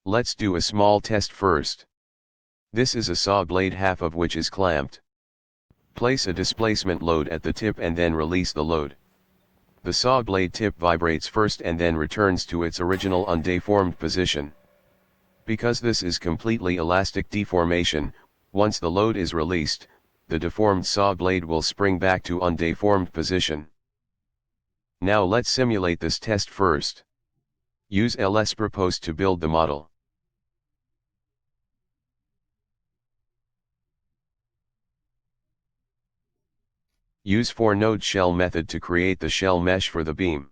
Let's do a small test first. This is a saw blade, half of which is clamped. Place a displacement load at the tip and then release the load. The saw blade tip vibrates first and then returns to its original undeformed position. Because this is completely elastic deformation, once the load is released, the deformed saw blade will spring back to undeformed position. Now let's simulate this test first. Use Ls-Propose to build the model. Use 4-node shell method to create the shell mesh for the beam.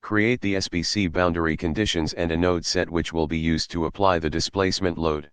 Create the SBC boundary conditions and a node set which will be used to apply the displacement load.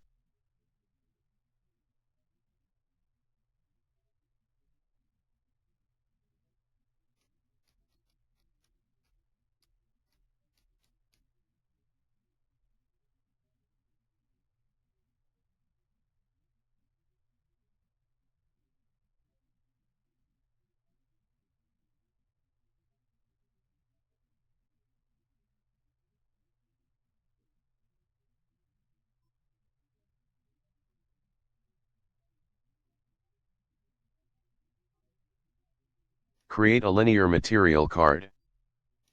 Create a linear material card.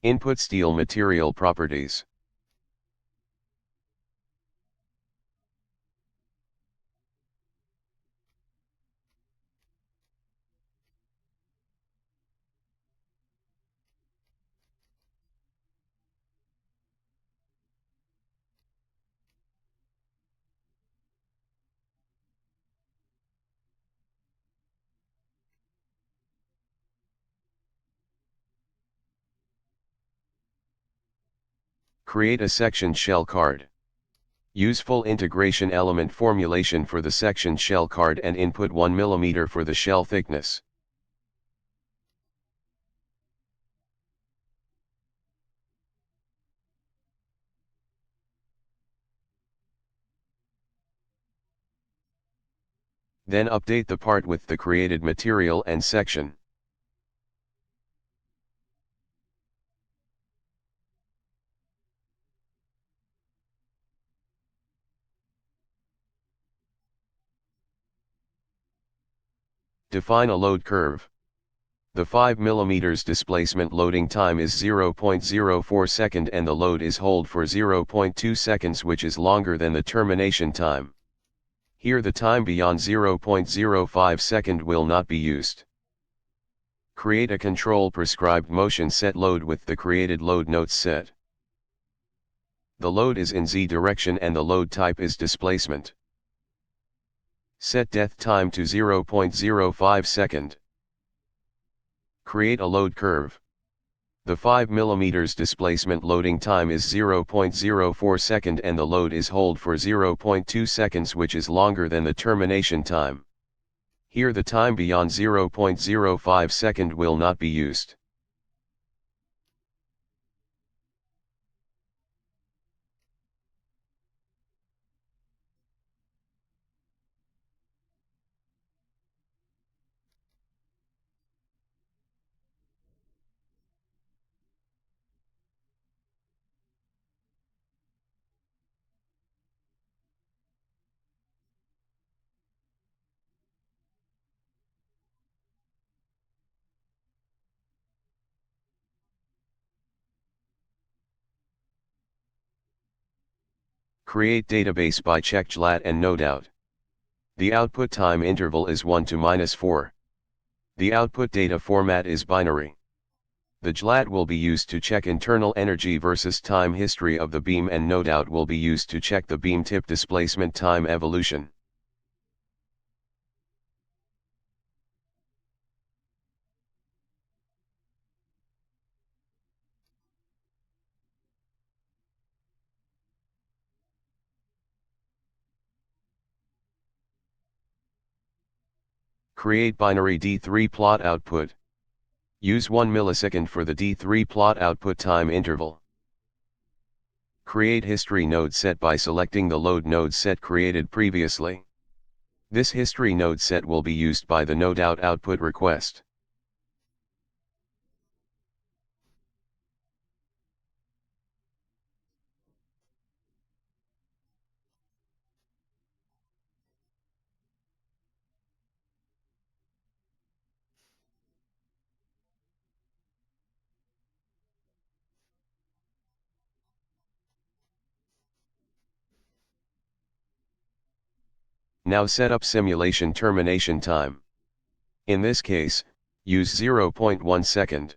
Input steel material properties. Create a section shell card. Use full integration element formulation for the section shell card and input 1 mm for the shell thickness. Then update the part with the created material and section. Define a load curve. The 5 mm displacement loading time is 0.04 second and the load is hold for 0.2 seconds, which is longer than the termination time. Here the time beyond 0.05 second will not be used. Create a control prescribed motion set load with the created load notes set. The load is in Z direction and the load type is displacement. Set death time to 0.05 second. Create a load curve. The 5 mm displacement loading time is 0.04 second and the load is hold for 0.2 seconds, which is longer than the termination time. Here the time beyond 0.05 second will not be used. Create database by check GLAT and nodeout. The output time interval is 1 to -4. The output data format is binary. The GLAT will be used to check internal energy versus time history of the beam, and nodeout will be used to check the beam tip displacement time evolution. Create binary D3 plot output. Use 1 millisecond for the D3 plot output time interval. Create history node set by selecting the load node set created previously. This history node set will be used by the nodeout output request. Now set up simulation termination time. In this case, use 0.1 second.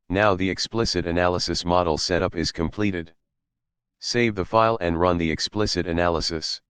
Now the explicit analysis model setup is completed. Save the file and run the explicit analysis.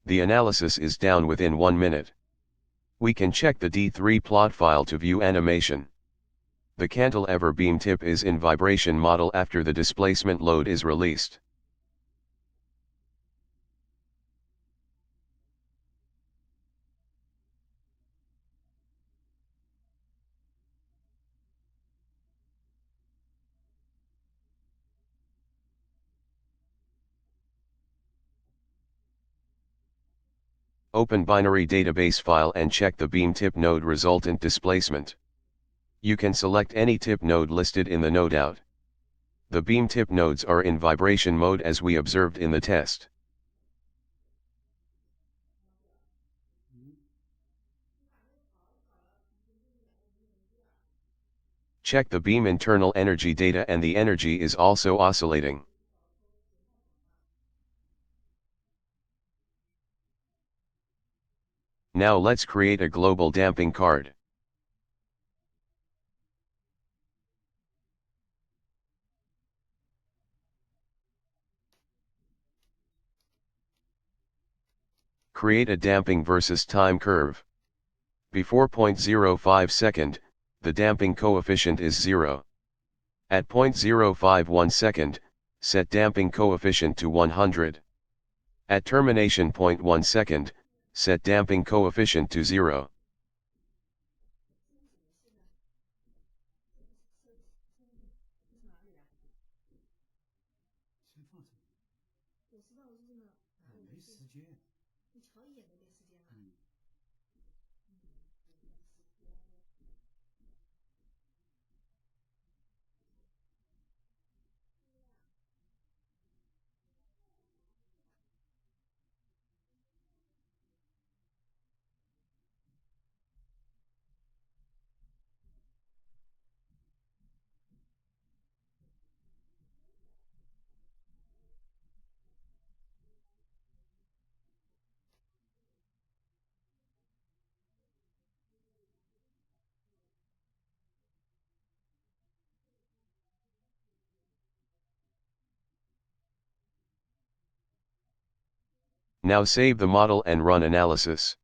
The analysis is down within 1 minute. We can check the D3 plot file to view animation. The cantilever beam tip is in vibration model after the displacement load is released. Open binary database file and check the beam tip node resultant displacement. You can select any tip node listed in the nodeout. The beam tip nodes are in vibration mode as we observed in the test. Check the beam internal energy data and the energy is also oscillating. Now let's create a global damping card. Create a damping versus time curve. Before 0.05 second, the damping coefficient is 0. At 0.051 second, set damping coefficient to 100. At termination 0.1 second, set damping coefficient to 0. Now save the model and run analysis.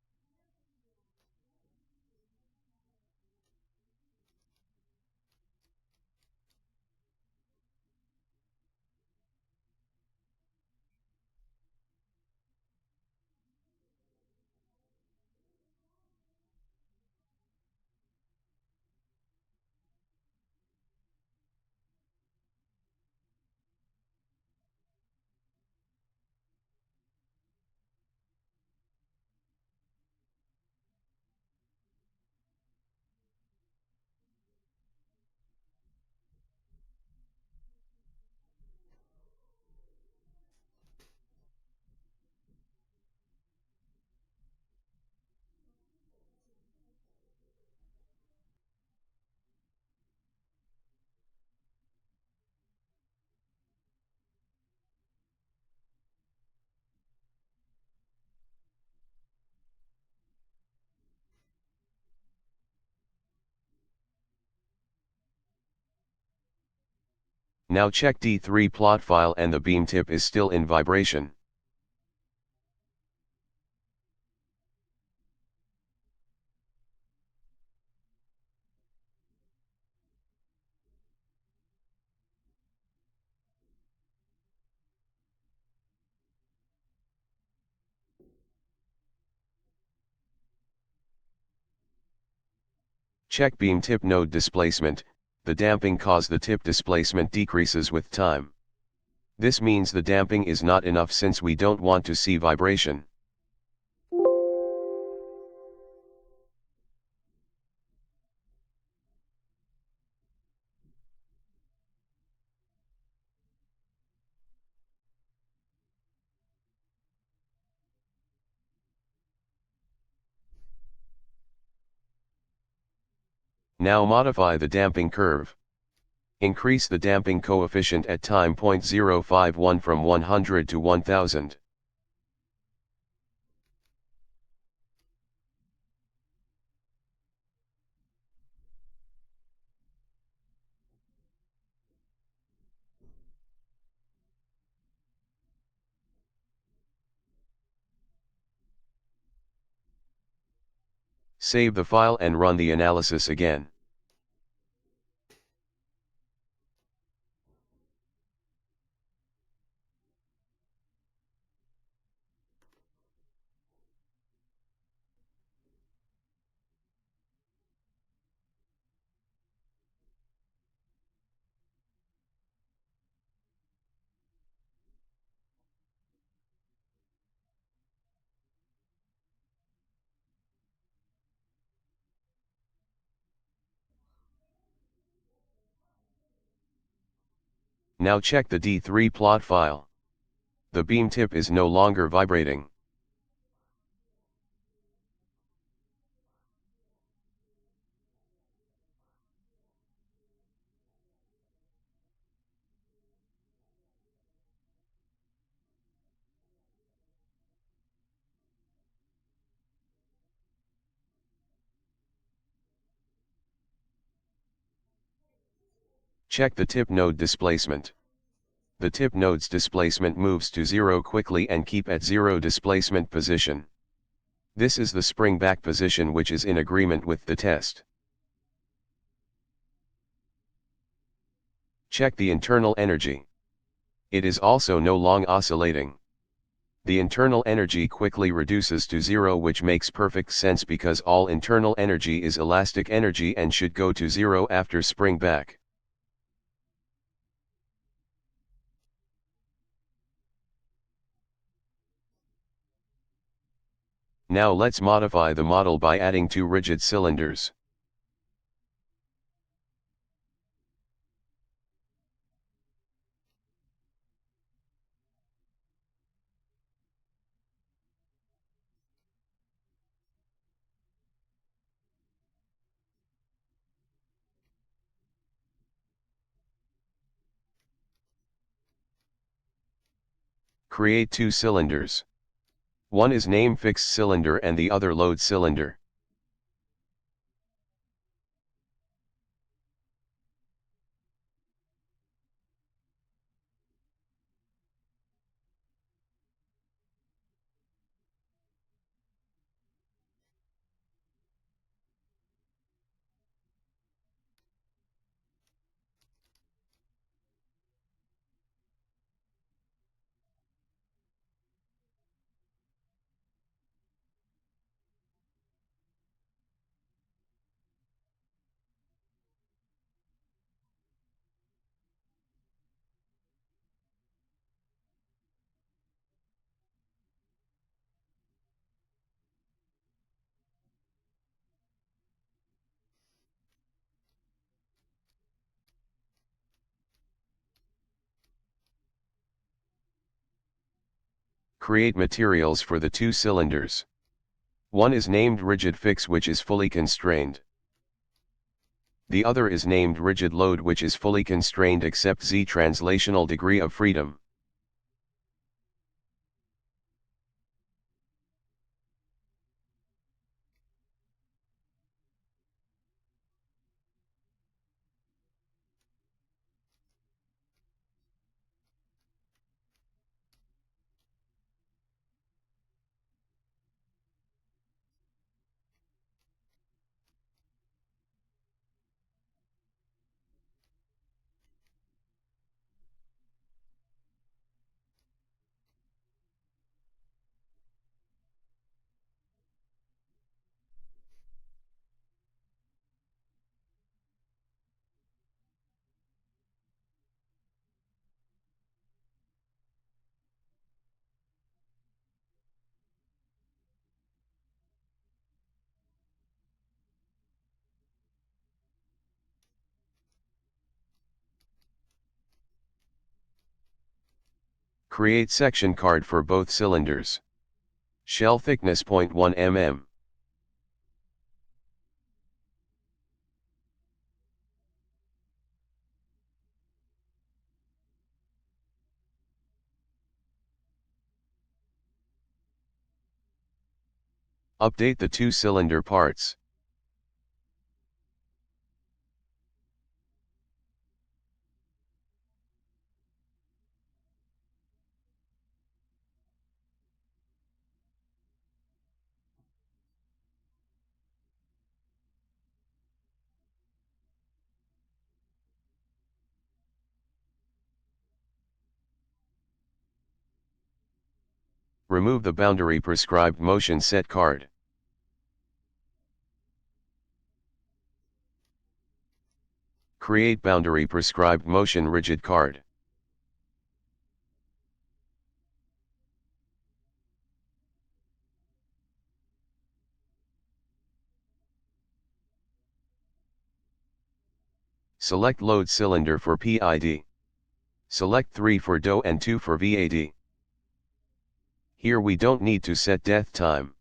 Now check D3 plot file and the beam tip is still in vibration. Check beam tip node displacement. The damping cause the tip displacement decreases with time. This means the damping is not enough since we don't want to see vibration. Now modify the damping curve. Increase the damping coefficient at time 0.051 from 100 to 1000. Save the file and run the analysis again. Now check the D3 plot file. The beam tip is no longer vibrating. Check the tip node displacement. The tip node's displacement moves to 0 quickly and keep at 0 displacement position. This is the springback position which is in agreement with the test. Check the internal energy. It is also no long oscillating. The internal energy quickly reduces to 0, which makes perfect sense because all internal energy is elastic energy and should go to 0 after springback. Now let's modify the model by adding 2 rigid cylinders. Create 2 cylinders. One is named fixed cylinder and the other load cylinder. Create materials for the 2 cylinders. One is named rigid fix which is fully constrained. The other is named rigid load which is fully constrained except Z translational degree of freedom. Create section card for both cylinders. Shell thickness 0.1 mm. Update the two cylinder parts. Remove the boundary prescribed motion set card. Create boundary prescribed motion rigid card. Select load cylinder for PID. Select 3 for DO and 2 for VAD. Here we don't need to set death time.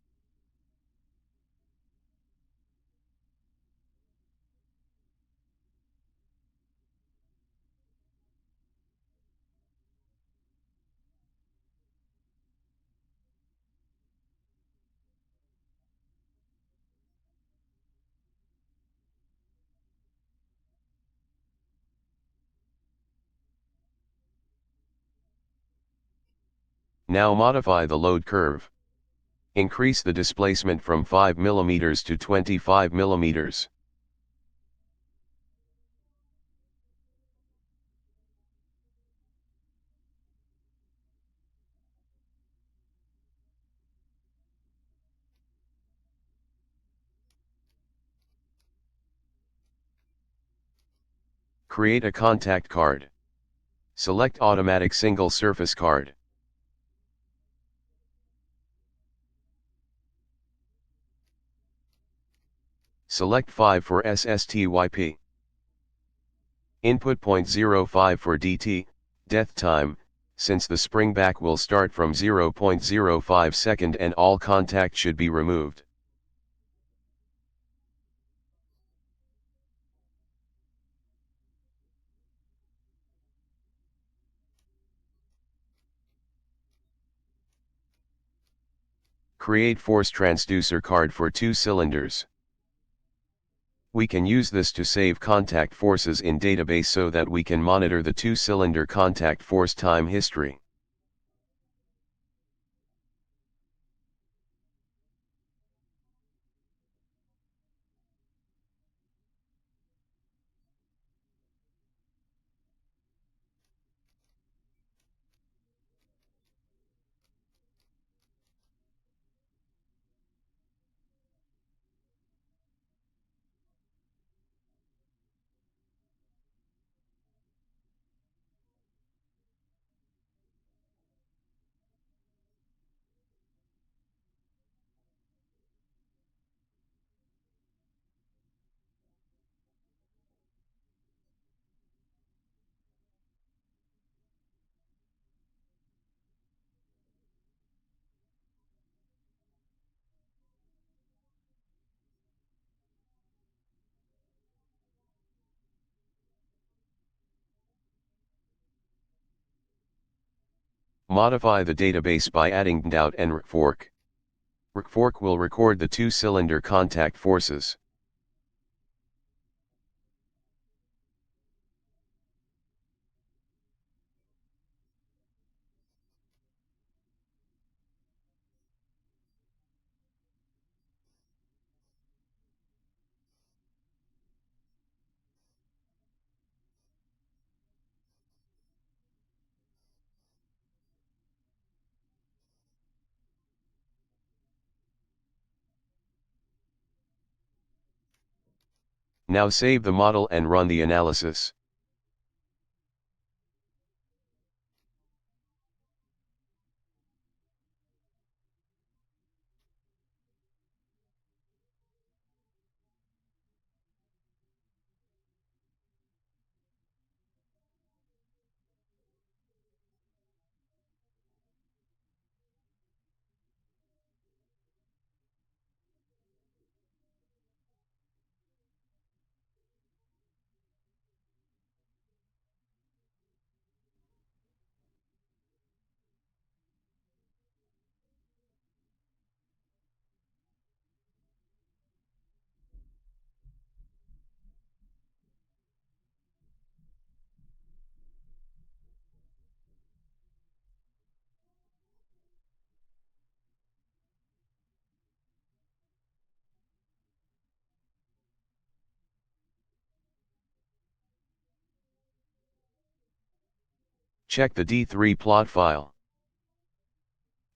Now modify the load curve. Increase the displacement from 5 mm to 25 mm. Create a contact card. Select automatic single surface card. Select 5 for SSTYP. Input 0.05 for DT, death time, since the springback will start from 0.05 second and all contact should be removed. Create force transducer card for two cylinders. We can use this to save contact forces in database so that we can monitor the two-cylinder contact force time history. Modify the database by adding DOUT and RFORK. RFORK will record the two-cylinder contact forces. Now save the model and run the analysis. Check the D3 plot file.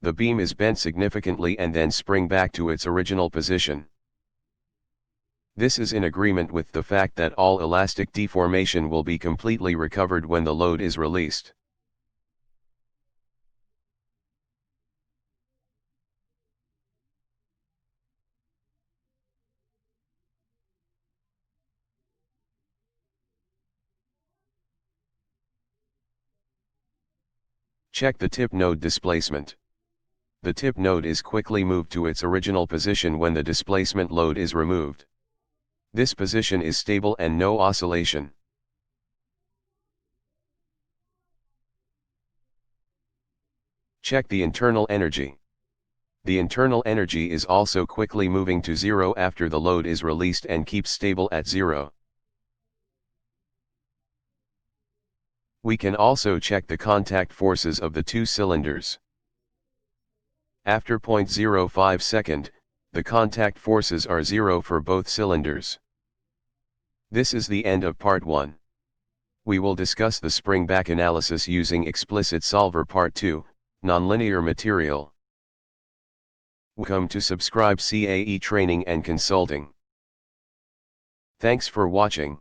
The beam is bent significantly and then spring back to its original position. This is in agreement with the fact that all elastic deformation will be completely recovered when the load is released. Check the tip node displacement. The tip node is quickly moved to its original position when the displacement load is removed. This position is stable and no oscillation. Check the internal energy. The internal energy is also quickly moving to zero after the load is released and keeps stable at zero. We can also check the contact forces of the two cylinders. After 0.05 second, the contact forces are zero for both cylinders. This is the end of part 1. We will discuss the spring-back analysis using Explicit Solver part 2, Nonlinear Material. Welcome to subscribe CAE Training and Consulting. Thanks for watching.